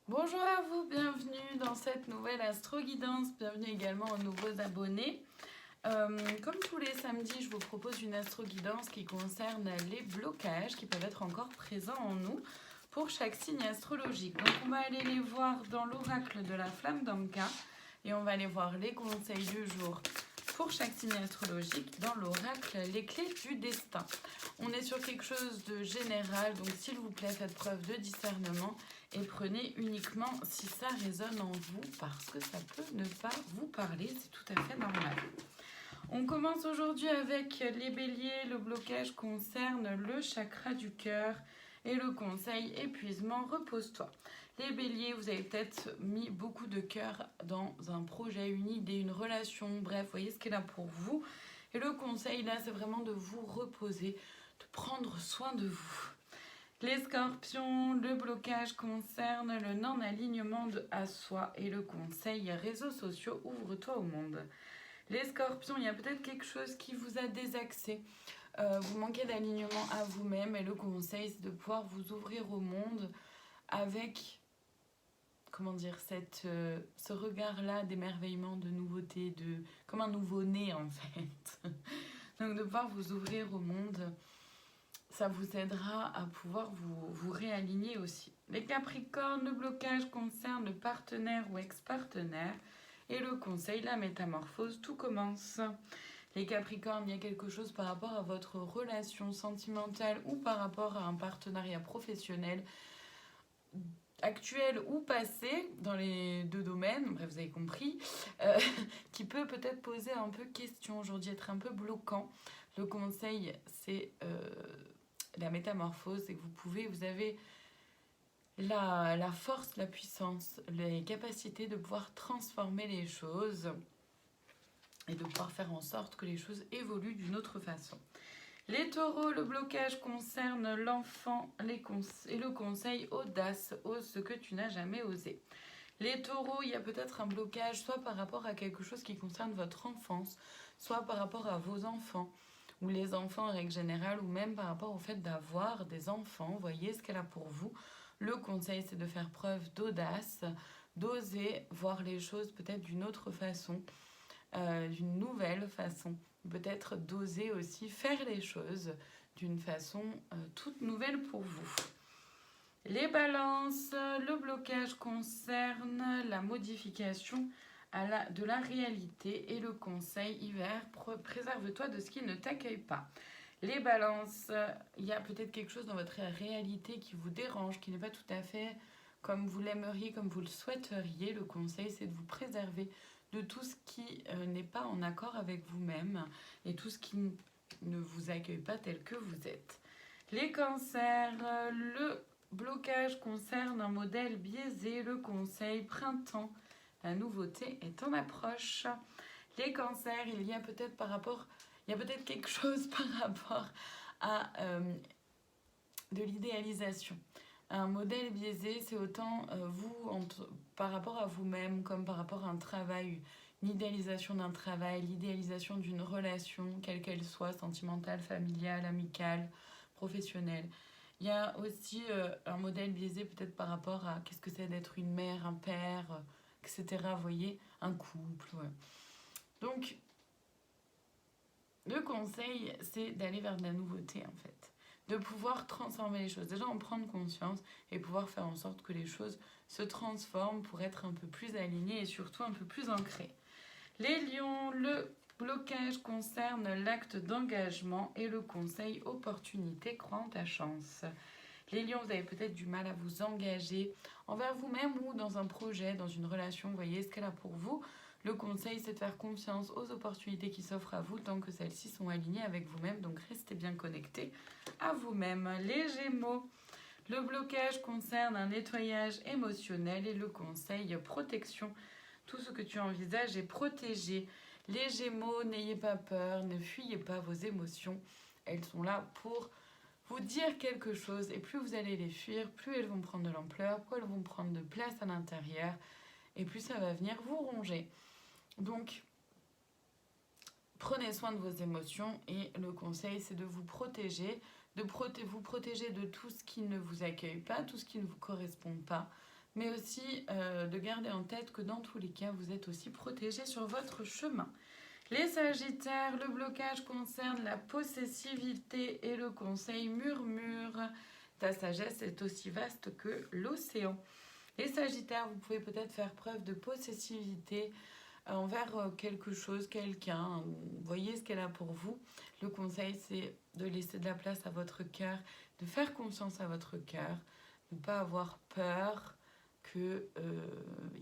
Bonjour à vous, bienvenue dans cette nouvelle astro-guidance, bienvenue également aux nouveaux abonnés. Comme tous les samedis, je vous propose une astro-guidance qui concerne les blocages qui peuvent être encore présents en nous pour chaque signe astrologique. Donc on va aller les voir dans l'oracle de la flamme d'Anka et on va aller voir les conseils du jour pour chaque signe astrologique dans l'oracle les clés du destin. On est sur quelque chose de général, donc s'il vous plaît faites preuve de discernement et prenez uniquement si ça résonne en vous parce que ça peut ne pas vous parler, c'est tout à fait normal. On commence aujourd'hui avec les béliers. Le blocage concerne le chakra du cœur et le conseil épuisement, repose-toi. Les béliers, vous avez peut-être mis beaucoup de cœur dans un projet, une idée, une relation, bref, voyez ce qui est là pour vous. Et le conseil là, c'est vraiment de vous reposer, de prendre soin de vous. Les scorpions, le blocage concerne le non-alignement à soi et le conseil réseaux sociaux, ouvre-toi au monde. Les scorpions, il y a peut-être quelque chose qui vous a désaxé. Vous manquez d'alignement à vous-même et le conseil, c'est de pouvoir vous ouvrir au monde avec, comment dire, ce regard-là d'émerveillement, de nouveauté, comme un nouveau-né en fait. Donc de pouvoir vous ouvrir au monde, ça vous aidera à pouvoir vous réaligner aussi. Les capricornes, le blocage concerne le partenaire ou ex-partenaire. Et le conseil, la métamorphose, tout commence. Les capricornes, il y a quelque chose par rapport à votre relation sentimentale ou par rapport à un partenariat professionnel actuel ou passé, dans les deux domaines, bref, vous avez compris, qui peut peut-être poser un peu question aujourd'hui, être un peu bloquant. Le conseil, c'est la métamorphose, c'est que vous avez la force, la puissance, les capacités de pouvoir transformer les choses et de pouvoir faire en sorte que les choses évoluent d'une autre façon. Les taureaux, le blocage concerne l'enfant et le conseil audace, ose ce que tu n'as jamais osé. Les taureaux, il y a peut-être un blocage soit par rapport à quelque chose qui concerne votre enfance, soit par rapport à vos enfants, ou les enfants en règle générale, ou même par rapport au fait d'avoir des enfants. Voyez ce qu'elle a pour vous. Le conseil, c'est de faire preuve d'audace, d'oser voir les choses peut-être d'une autre façon, d'une nouvelle façon. Peut-être d'oser aussi faire les choses d'une façon toute nouvelle pour vous. Les balances, le blocage concerne la modification de la réalité et le conseil hiver, préserve-toi de ce qui ne t'accueille pas. Les balances, il y a peut-être quelque chose dans votre réalité qui vous dérange, qui n'est pas tout à fait comme vous l'aimeriez, comme vous le souhaiteriez. Le conseil, c'est de vous préserver de tout ce qui n'est pas en accord avec vous-même et tout ce qui ne vous accueille pas tel que vous êtes. Les cancers, le blocage concerne un modèle biaisé, le conseil printemps. La nouveauté est en approche. Les cancers, il y a peut-être quelque chose par rapport à de l'idéalisation. Un modèle biaisé, c'est autant par rapport à vous-même comme par rapport à un travail, une idéalisation d'un travail, l'idéalisation d'une relation, quelle qu'elle soit, sentimentale, familiale, amicale, professionnelle. Il y a aussi un modèle biaisé peut-être par rapport à qu'est-ce que c'est d'être une mère, un père, etc. Vous voyez, un couple. Ouais. Donc, le conseil, c'est d'aller vers de la nouveauté en fait. De pouvoir transformer les choses. Déjà en prendre conscience et pouvoir faire en sorte que les choses se transforment pour être un peu plus alignées et surtout un peu plus ancrées. Les lions, le blocage concerne l'acte d'engagement et le conseil opportunité, crois en ta chance. Les lions, vous avez peut-être du mal à vous engager envers vous-même ou dans un projet, dans une relation, vous voyez ce qu'elle a pour vous. Le conseil, c'est de faire confiance aux opportunités qui s'offrent à vous tant que celles-ci sont alignées avec vous-même. Donc, restez bien connectés à vous-même. Les Gémeaux, le blocage concerne un nettoyage émotionnel et le conseil protection. Tout ce que tu envisages est protégé. Les Gémeaux, n'ayez pas peur, ne fuyez pas vos émotions. Elles sont là pour vous dire quelque chose et plus vous allez les fuir, plus elles vont prendre de l'ampleur, plus elles vont prendre de place à l'intérieur et plus ça va venir vous ronger. Donc, prenez soin de vos émotions et le conseil, c'est de vous protéger, vous protéger de tout ce qui ne vous accueille pas, tout ce qui ne vous correspond pas. mais aussi de garder en tête que dans tous les cas, vous êtes aussi protégé sur votre chemin. Les Sagittaires, le blocage concerne la possessivité et le conseil murmure. Ta sagesse est aussi vaste que l'océan. Les Sagittaires, vous pouvez peut-être faire preuve de possessivité envers quelque chose, quelqu'un. Vous voyez ce qu'elle a pour vous. Le conseil, c'est de laisser de la place à votre cœur, de faire confiance à votre cœur, de ne pas avoir peur qu'il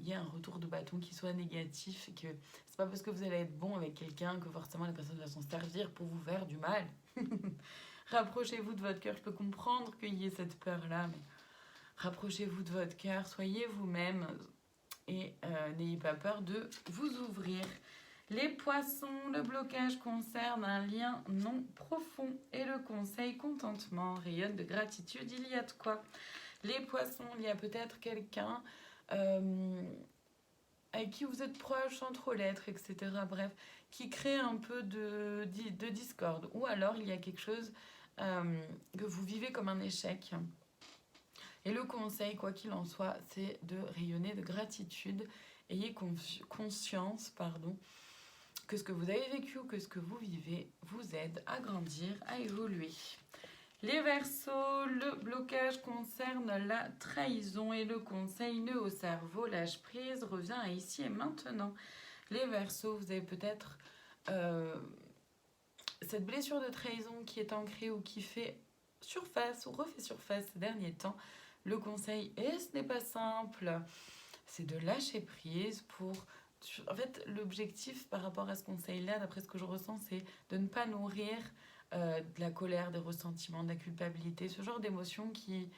y ait un retour de bâton qui soit négatif et que c'est pas parce que vous allez être bon avec quelqu'un que forcément la personne va s'en servir pour vous faire du mal. Rapprochez-vous de votre cœur. Je peux comprendre qu'il y ait cette peur-là, mais rapprochez-vous de votre cœur, soyez vous-même et n'ayez pas peur de vous ouvrir. Les poissons, le blocage concerne un lien non profond et le conseil contentement rayonne de gratitude. Il y a de quoi. Les poissons, il y a peut-être quelqu'un avec qui vous êtes proche sans trop l'être, etc. Bref, qui crée un peu de discorde. Ou alors il y a quelque chose que vous vivez comme un échec. Et le conseil, quoi qu'il en soit, c'est de rayonner de gratitude. Ayez conscience, que ce que vous avez vécu ou que ce que vous vivez vous aide à grandir, à évoluer. Les Verseaux, le blocage concerne la trahison et le conseil nœud au cerveau, lâche prise, revient à ici et maintenant. Les Verseaux, vous avez peut-être cette blessure de trahison qui est ancrée ou qui fait surface ou refait surface ces derniers temps. Le conseil, et ce n'est pas simple, c'est de lâcher prise pour... En fait, l'objectif par rapport à ce conseil-là, d'après ce que je ressens, c'est de ne pas nourrir de la colère, des ressentiments, de la culpabilité, ce genre d'émotions qui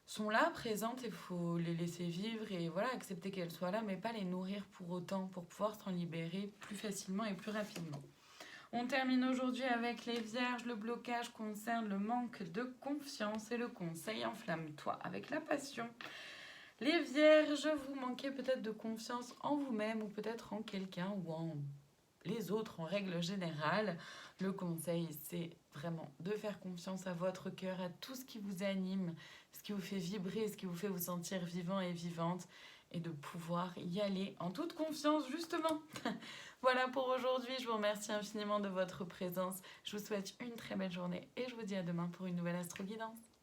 sont là, présentes, et il faut les laisser vivre et voilà, accepter qu'elles soient là, mais pas les nourrir pour autant, pour pouvoir s'en libérer plus facilement et plus rapidement. On termine aujourd'hui avec les Vierges. Le blocage concerne le manque de confiance et le conseil enflamme-toi avec la passion. Les Vierges, vous manquez peut-être de confiance en vous-même ou peut-être en quelqu'un ou en les autres en règle générale. Le conseil, c'est vraiment de faire confiance à votre cœur, à tout ce qui vous anime, ce qui vous fait vibrer, ce qui vous fait vous sentir vivant et vivante et de pouvoir y aller en toute confiance justement. Voilà pour aujourd'hui, je vous remercie infiniment de votre présence. Je vous souhaite une très belle journée et je vous dis à demain pour une nouvelle Astro Guidance.